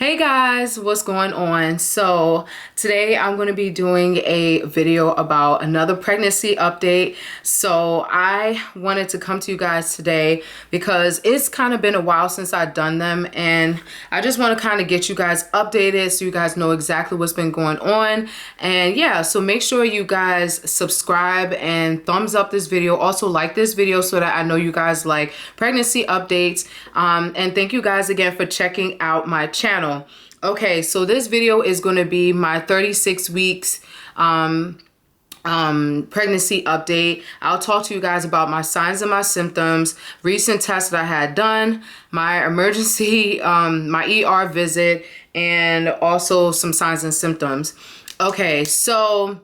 Hey guys, what's going on? So today I'm going to be doing a video about another pregnancy update. So I wanted to come to you guys today because it's kind of been a while since I've done them, and I just want to kind of get you guys updated so you guys know exactly what's been going on. And yeah, so make sure you guys subscribe and thumbs up this video. Also like this video so that I know you guys like pregnancy updates. And thank you guys again for checking out my channel. Okay, so this video is going to be my 36 weeks pregnancy update. I'll talk to you guys about my signs and my symptoms, recent tests that I had done, my emergency, my ER visit, and also some signs and symptoms. Okay, so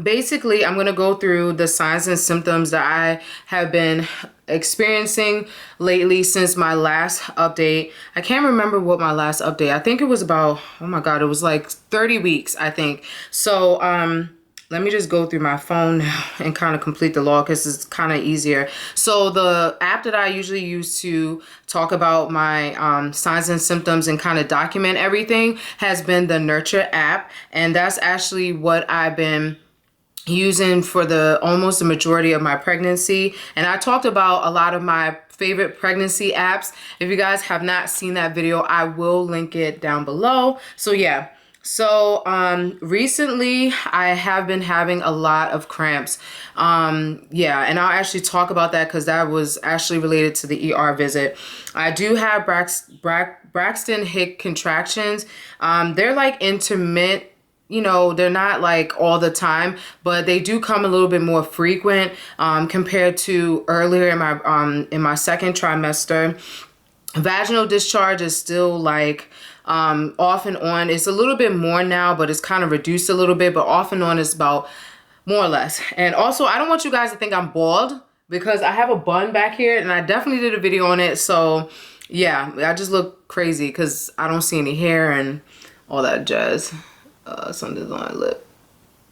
basically I'm going to go through the signs and symptoms that I have been experiencing lately since my last update. I can't remember what my last update, I think it was about, oh my god, it was like 30 weeks I think. So let me just go through my phone now and kind of complete the log because it's kind of easier. So the app that I usually use to talk about my signs and symptoms and kind of document everything has been the Nurture app, and that's actually what I've been using for almost the majority of my pregnancy. And I talked about a lot of my favorite pregnancy apps. If you guys have not seen that video, I will link it down below. So yeah. So recently I have been having a lot of cramps. Yeah, and I'll actually talk about that because that was actually related to the ER visit. I do have Braxton Hicks contractions. They're like intermittent. You know, they're not like all the time, but they do come a little bit more frequent compared to earlier in my second trimester. Vaginal discharge is still like off and on. It's a little bit more now, but it's kind of reduced a little bit, but off and on is about more or less. And also, I don't want you guys to think I'm bald because I have a bun back here and I definitely did a video on it. So yeah, I just look crazy because I don't see any hair and all that jazz. Something's on my lip.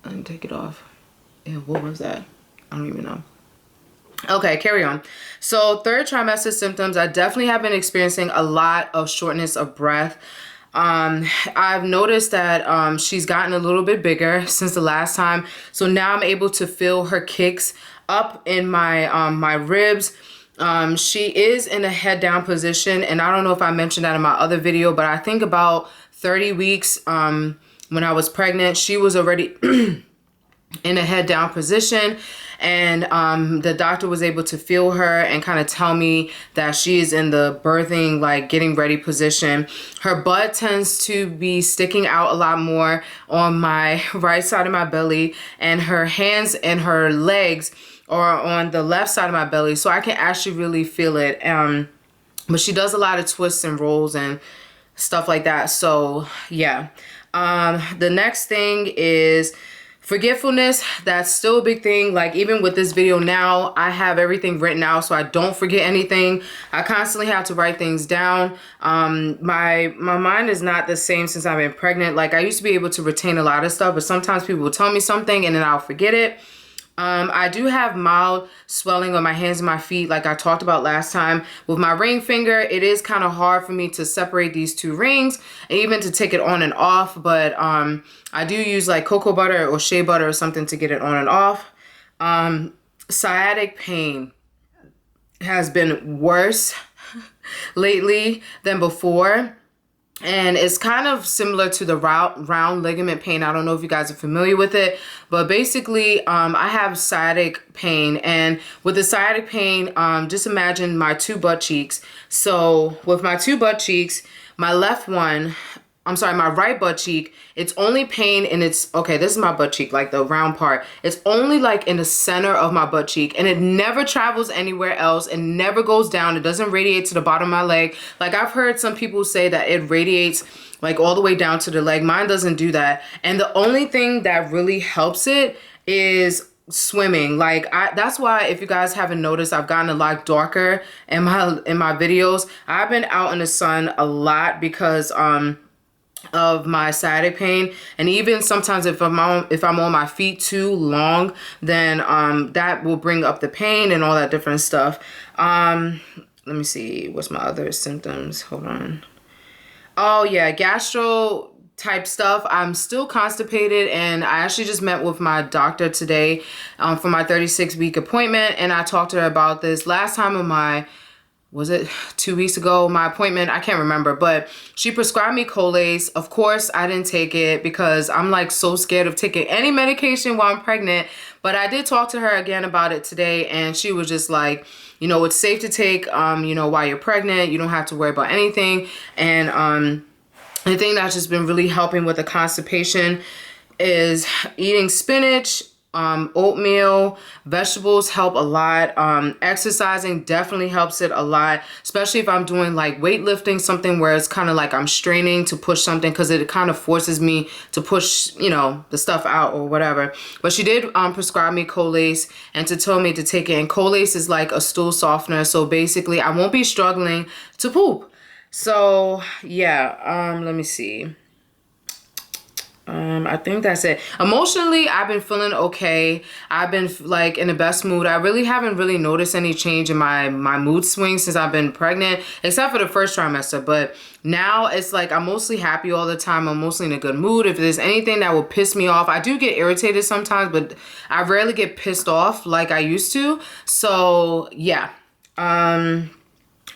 I didn't take it off. Yeah, what was that? I don't even know. Okay, carry on. So third trimester symptoms, I definitely have been experiencing a lot of shortness of breath. I've noticed that she's gotten a little bit bigger since the last time. So now I'm able to feel her kicks up in my my ribs. She is in a head down position, and I don't know if I mentioned that in my other video, but I think about 30 weeks when I was pregnant, she was already in a head down position, and the doctor was able to feel her and kind of tell me that she is in the birthing, like getting ready position. Her butt tends to be sticking out a lot more on my right side of my belly, and her hands and her legs are on the left side of my belly, so I can actually really feel it. But she does a lot of twists and rolls and stuff like that. So yeah. The next thing is forgetfulness. That's still a big thing. Like even with this video now, I have everything written out so I don't forget anything. I constantly have to write things down. My mind is not the same since I've been pregnant. Like I used to be able to retain a lot of stuff, but sometimes people will tell me something and then I'll forget it. I do have mild swelling on my hands and my feet, like I talked about last time. With my ring finger, it is kind of hard for me to separate these two rings and even to take it on and off, but I do use like cocoa butter or shea butter or something to get it on and off. Sciatic pain has been worse lately than before. And it's kind of similar to the round ligament pain. I don't know if you guys are familiar with it, but basically I have sciatic pain. And with the sciatic pain, just imagine my two butt cheeks. So with my two butt cheeks, my right butt cheek, it's only pain and it's, okay, this is my butt cheek, like the round part. It's only like in the center of my butt cheek, and it never travels anywhere else and never goes down. It doesn't radiate to the bottom of my leg. Like I've heard some people say that it radiates like all the way down to the leg. Mine doesn't do that. And the only thing that really helps it is swimming. Like that's why, if you guys haven't noticed, I've gotten a lot darker in my videos. I've been out in the sun a lot because of my sciatic pain, and even sometimes if I'm on my feet too long, then that will bring up the pain and all that different stuff. Let me see, what's my other symptoms? Hold on. Oh yeah, gastro type stuff. I'm still constipated, and I actually just met with my doctor today for my 36-week appointment, and I talked to her about this last time on my, was it 2 weeks ago, my appointment? I can't remember, but she prescribed me Colace. Of course, I didn't take it because I'm like so scared of taking any medication while I'm pregnant. But I did talk to her again about it today, and she was just like, you know, it's safe to take, you know, while you're pregnant. You don't have to worry about anything. And the thing that's just been really helping with the constipation is eating spinach, oatmeal, vegetables help a lot. Exercising definitely helps it a lot, especially if I'm doing like weightlifting, something where it's kind of like I'm straining to push something, because it kind of forces me to push, you know, the stuff out or whatever. But she did prescribe me Colace and to tell me to take it. And Colace is like a stool softener, so basically I won't be struggling to poop. So yeah, let me see. I think that's it. Emotionally, I've been feeling okay. I've been like in the best mood. I really haven't really noticed any change in my mood swings since I've been pregnant, except for the first trimester. But now it's like I'm mostly happy all the time. I'm mostly in a good mood. If there's anything that will piss me off, I do get irritated sometimes, but I rarely get pissed off like I used to. So yeah.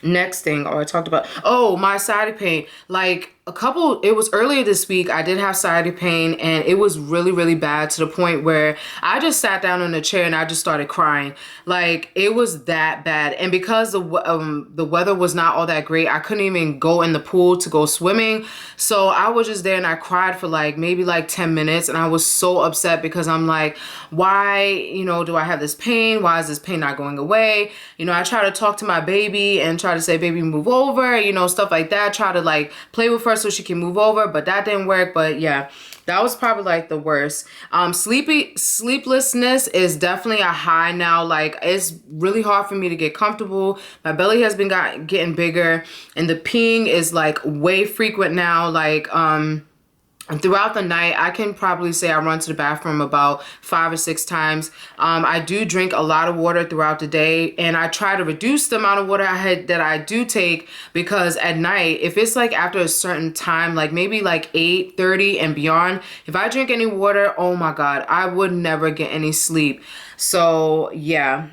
Next thing, I talked about, oh, my sciatic pain. Like it was earlier this week, I did have sciatic pain, and it was really, really bad to the point where I just sat down in a chair and I just started crying. Like, it was that bad. And because the weather was not all that great, I couldn't even go in the pool to go swimming. So I was just there and I cried for like maybe like 10 minutes, and I was so upset because I'm like, why, you know, do I have this pain? Why is this pain not going away? You know, I try to talk to my baby and try to say, baby, move over, you know, stuff like that. Try to like play with her so she can move over, but that didn't work. But yeah, that was probably like the worst. Sleeplessness is definitely a high now. Like, it's really hard for me to get comfortable. My belly has been getting bigger, and the peeing is like way frequent now. Like, throughout the night, I can probably say I run to the bathroom about 5 or 6 times. I do drink a lot of water throughout the day, and I try to reduce the amount of water that I do take, because at night, if it's like after a certain time, like maybe like 8:30 and beyond, if I drink any water, oh my God, I would never get any sleep. So yeah.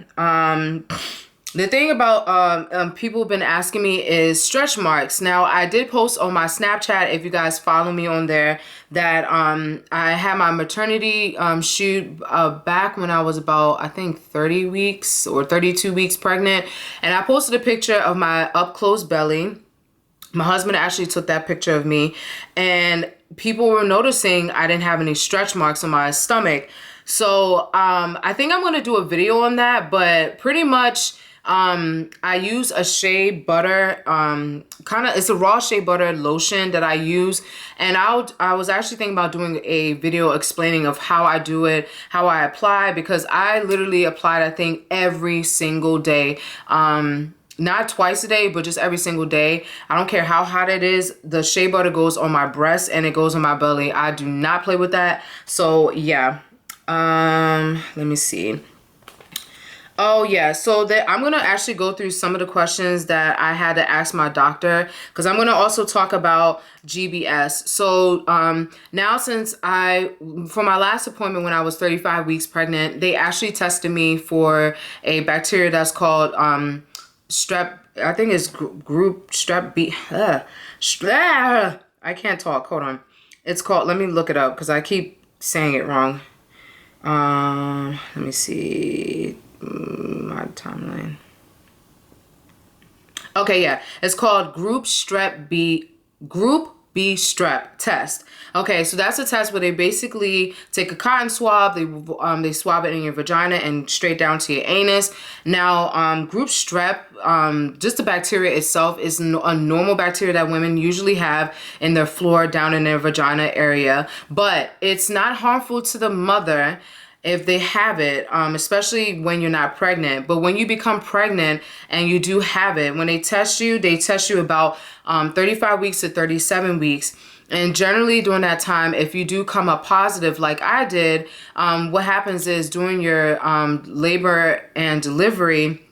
The thing about people have been asking me is stretch marks. Now, I did post on my Snapchat, if you guys follow me on there, that I had my maternity shoot back when I was about, I think, 30 weeks or 32 weeks pregnant. And I posted a picture of my up-close belly. My husband actually took that picture of me, and people were noticing I didn't have any stretch marks on my stomach. So I think I'm going to do a video on that, but pretty much I use a shea butter, it's a raw shea butter lotion that I use. And I was actually thinking about doing a video explaining of how I do it, how I apply, because I literally applied, I think, every single day. Not twice a day, but just every single day. I don't care how hot it is. The shea butter goes on my breast and it goes on my belly. I do not play with that. So yeah. Let me see. Oh yeah, so I'm going to actually go through some of the questions that I had to ask my doctor, because I'm going to also talk about GBS. So now, since for my last appointment when I was 35 weeks pregnant, they actually tested me for a bacteria that's called strep, I think it's group strep B. I can't talk, hold on. It's called, let me look it up because I keep saying it wrong. Let me see. My timeline. Okay, yeah, it's called Group B strep test. Okay, so that's a test where they basically take a cotton swab, they swab it in your vagina and straight down to your anus. Now, group strep, just the bacteria itself is a normal bacteria that women usually have in their floor down in their vagina area, but it's not harmful to the mother if they have it, especially when you're not pregnant. But when you become pregnant and you do have it, when they test you about 35 weeks to 37 weeks. And generally during that time, if you do come up positive like I did, what happens is during your labor and delivery,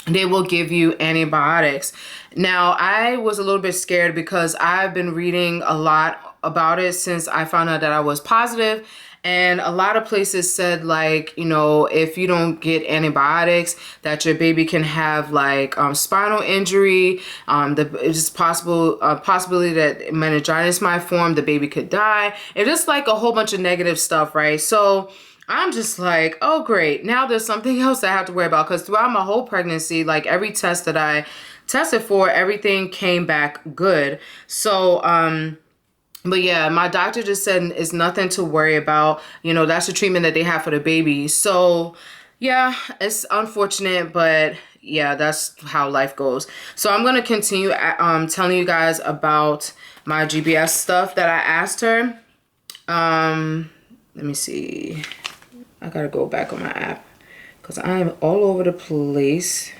they will give you antibiotics. Now, I was a little bit scared because I've been reading a lot about it since I found out that I was positive. And a lot of places said, like, you know, if you don't get antibiotics, that your baby can have like spinal injury. It's possible possibility that meningitis might form. The baby could die. It's just like a whole bunch of negative stuff, right? So I'm just like, oh, great. Now there's something else I have to worry about, because throughout my whole pregnancy, like every test that I tested for, everything came back good. So, but yeah, my doctor just said it's nothing to worry about. You know, that's the treatment that they have for the baby. So yeah, it's unfortunate, but yeah, that's how life goes. So I'm going to continue telling you guys about my GBS stuff that I asked her. Let me see. I got to go back on my app because I am all over the place.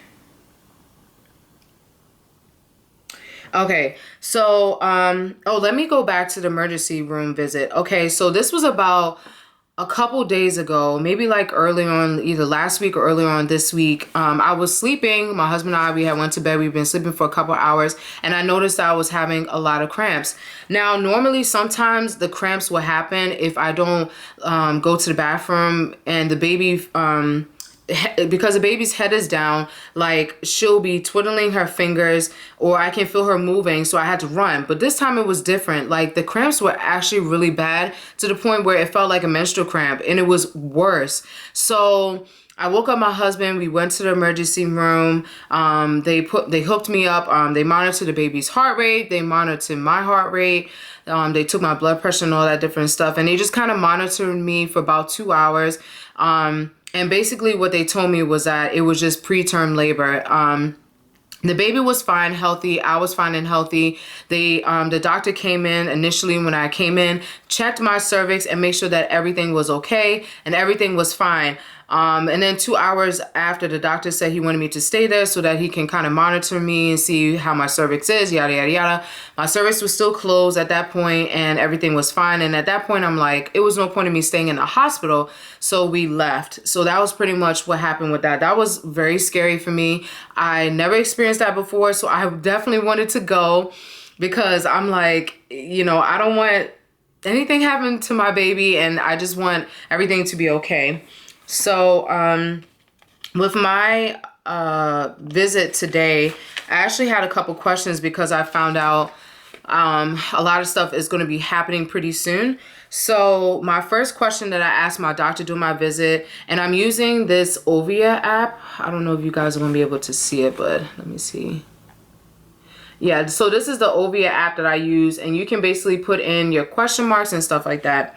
Okay, so, oh, let me go back to the emergency room visit. Okay, so this was about a couple days ago, maybe like early on, either last week or earlier on this week. I was sleeping. My husband and I, we had went to bed. We've been sleeping for a couple hours, and I noticed that I was having a lot of cramps. Now, normally, sometimes the cramps will happen if I don't go to the bathroom, and the baby, because the baby's head is down, like she'll be twiddling her fingers, or I can feel her moving, so I had to run. But this time it was different. Like the cramps were actually really bad, to the point where it felt like a menstrual cramp, and it was worse. So I woke up my husband. We went to the emergency room. They hooked me up. They monitored the baby's heart rate. They monitored my heart rate. They took my blood pressure and all that different stuff, and they just kind of monitored me for about 2 hours. And basically what they told me was that it was just preterm labor. The baby was fine, healthy. I was fine and healthy. The doctor came in initially when I came in, checked my cervix and made sure that everything was okay and everything was fine. And then 2 hours after, the doctor said he wanted me to stay there so that he can kind of monitor me and see how my cervix is, yada, yada, yada. My cervix was still closed at that point and everything was fine. And at that point, I'm like, it was no point in me staying in the hospital. So we left. So that was pretty much what happened with that. That was very scary for me. I never experienced that before. So I definitely wanted to go, because I'm like, you know, I don't want anything happen to my baby, and I just want everything to be okay. So with my visit today, I actually had a couple questions because I found out a lot of stuff is going to be happening pretty soon. So my first question that I asked my doctor during my visit, and I'm using this OVIA app. I don't know if you guys are going to be able to see it, but let me see. Yeah, so this is the OVIA app that I use, and you can basically put in your question marks and stuff like that.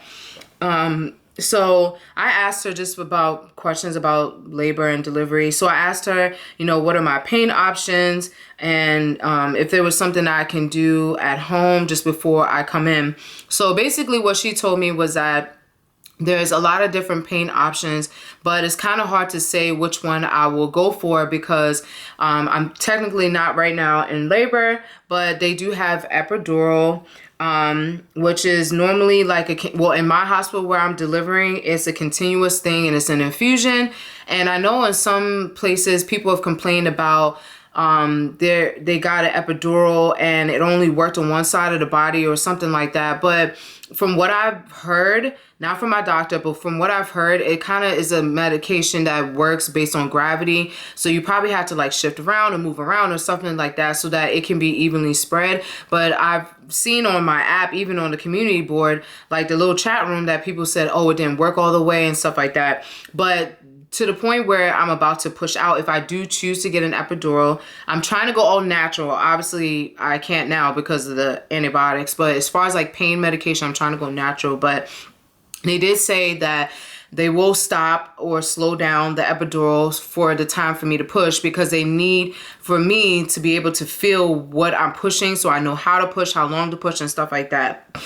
So I asked her just about questions about labor and delivery. So I asked her, you know, what are my pain options, and if there was something I can do at home just before I come in. So basically what she told me was that there's a lot of different pain options, but it's kind of hard to say which one I will go for, because I'm technically not right now in labor, but they do have epidural, which is normally like well, in my hospital where I'm delivering, it's a continuous thing and it's an infusion. And I know in some places people have complained about they got an epidural and it only worked on one side of the body or something like that. But from what I've heard, not from my doctor, but from what I've heard, it kind of is a medication that works based on gravity. So you probably have to like shift around or move around or something like that so that it can be evenly spread. But I've seen on my app, even on the community board, like the little chat room, that people said, oh, it didn't work all the way and stuff like that. But to the point where I'm about to push out, if I do choose to get an epidural, I'm trying to go all natural. Obviously, I can't now because of the antibiotics. But as far as like pain medication, I'm trying to go natural. But they did say that they will stop or slow down the epidurals for the time for me to push, because they need for me to be able to feel what I'm pushing so I know how to push, how long to push, and stuff like that.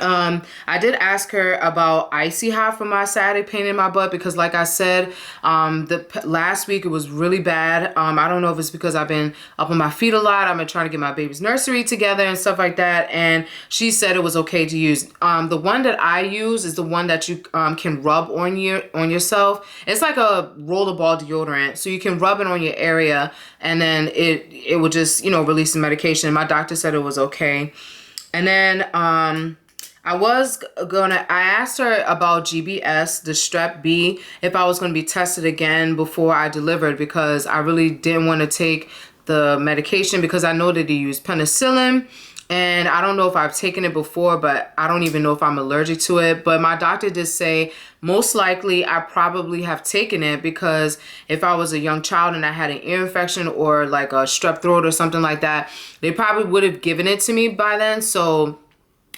I did ask her about icy hot for my sciatic pain in my butt because like I said, last week it was really bad. I don't know if it's because I've been up on my feet a lot. I've been trying to get my baby's nursery together and stuff like that. And she said it was okay to use. The one that I use is the one that you can rub on yourself. It's like a rollerball deodorant. So you can rub it on your area and then it will just, you know, release the medication. My doctor said it was okay. And then, I asked her about GBS, the strep B, if I was going to be tested again before I delivered because I really didn't want to take the medication because I know that they use penicillin and I don't know if I've taken it before, but I don't even know if I'm allergic to it. But my doctor did say most likely I probably have taken it because if I was a young child and I had an ear infection or like a strep throat or something like that, they probably would have given it to me by then. So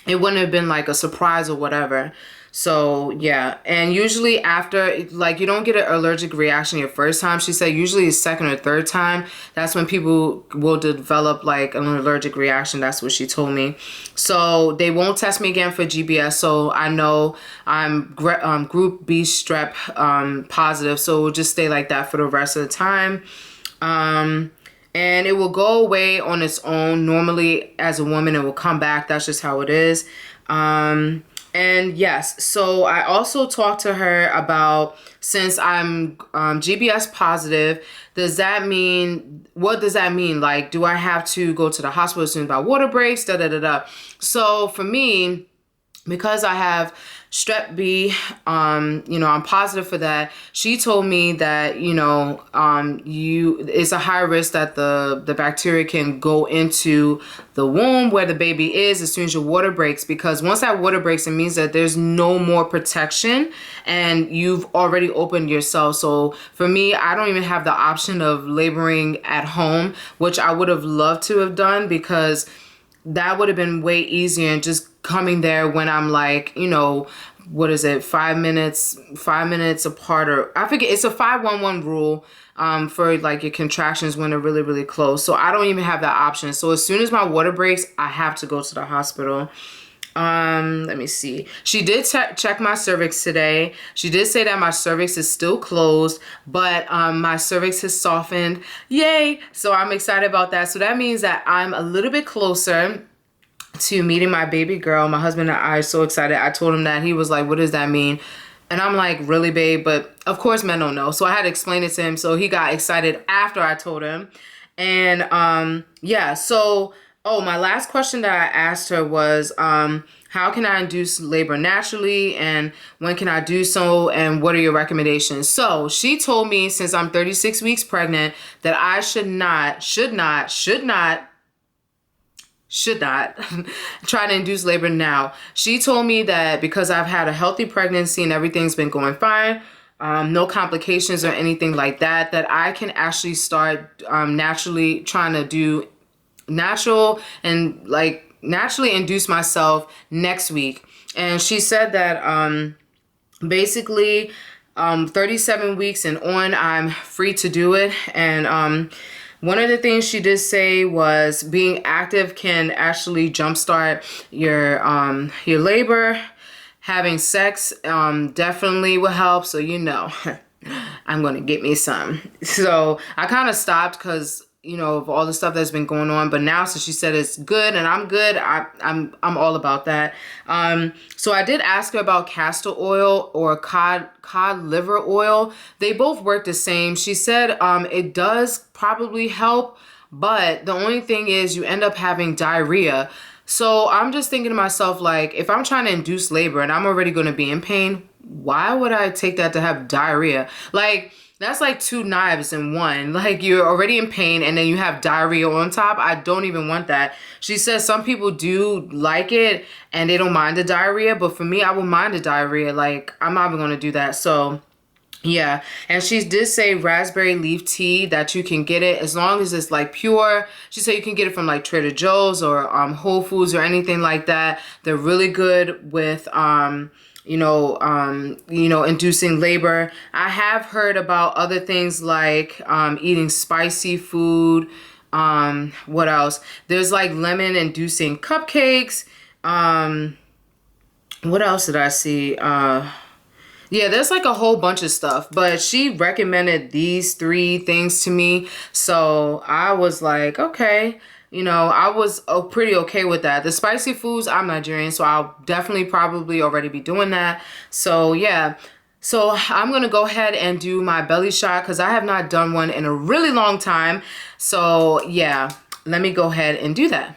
it wouldn't have been like a surprise or whatever. So yeah, and usually after, like, you don't get an allergic reaction your first time. She said usually the second or third time, that's when people will develop like an allergic reaction. That's what she told me. So they won't test me again for GBS. So I know I'm group B strep positive. So we'll just stay like that for the rest of the time. And it will go away on its own. Normally, as a woman, it will come back. That's just how it is. And yes, so I also talked to her about, since I'm GBS positive, does that mean, what does that mean? Like, do I have to go to the hospital as soon as my water breaks? Da da da da. So for me, because I have strep B, you know, I'm positive for that. She told me that, you know, it's a high risk that the bacteria can go into the womb where the baby is as soon as your water breaks, because once that water breaks, it means that there's no more protection and you've already opened yourself. So for me, I don't even have the option of laboring at home, which I would have loved to have done because that would have been way easier, and just coming there when I'm like, you know, what is it, 5 minutes apart, or I forget, it's a 5-1-1 rule for like your contractions when they're really, really close. So I don't even have that option. So as soon as my water breaks, I have to go to the hospital. Let me see. She did check my cervix today. She did say that my cervix is still closed, but my cervix has softened. Yay! So I'm excited about that. So that means that I'm a little bit closer to meeting my baby girl. My husband and I are so excited. I told him that. He was like, what does that mean? And I'm like, really, babe? But of course men don't know. So I had to explain it to him. So he got excited after I told him. And yeah, so my last question that I asked her was, how can I induce labor naturally, and when can I do so, and what are your recommendations? So she told me, since I'm 36 weeks pregnant, that I should not try to induce labor now. She told me that because I've had a healthy pregnancy and everything's been going fine, no complications or anything like that, that I can actually start naturally trying to do natural and like naturally induce myself next week. And she said that basically 37 weeks and on, I'm free to do it. And one of the things she did say was being active can actually jumpstart your labor. Having sex definitely will help. So, you know, I'm going to get me some. So I kind of stopped because, you know, of all the stuff that's been going on. But now, since she said it's good and I'm good, I'm all about that. So I did ask her about castor oil or cod liver oil. They both work the same. She said it does probably help, but the only thing is you end up having diarrhea. So I'm just thinking to myself, like, if I'm trying to induce labor and I'm already going to be in pain, why would I take that to have diarrhea? Like, that's like 2 knives in one. Like, you're already in pain and then you have diarrhea on top. I don't even want that. She says some people do like it and they don't mind the diarrhea, but for me, I would mind the diarrhea. Like, I'm not even going to do that. So yeah, and she did say raspberry leaf tea, that you can get it as long as it's like pure. She said you can get it from like Trader Joe's or Whole Foods or anything like that. They're really good with inducing labor. I have heard about other things like eating spicy food. What else? There's like lemon inducing cupcakes. What else did I see? Yeah, there's like a whole bunch of stuff, but she recommended these 3 things to me. So I was like, okay, you know, I was pretty okay with that. The spicy foods, I'm Nigerian, so I'll definitely probably already be doing that. So yeah, so I'm going to go ahead and do my belly shot because I have not done one in a really long time. So yeah, let me go ahead and do that.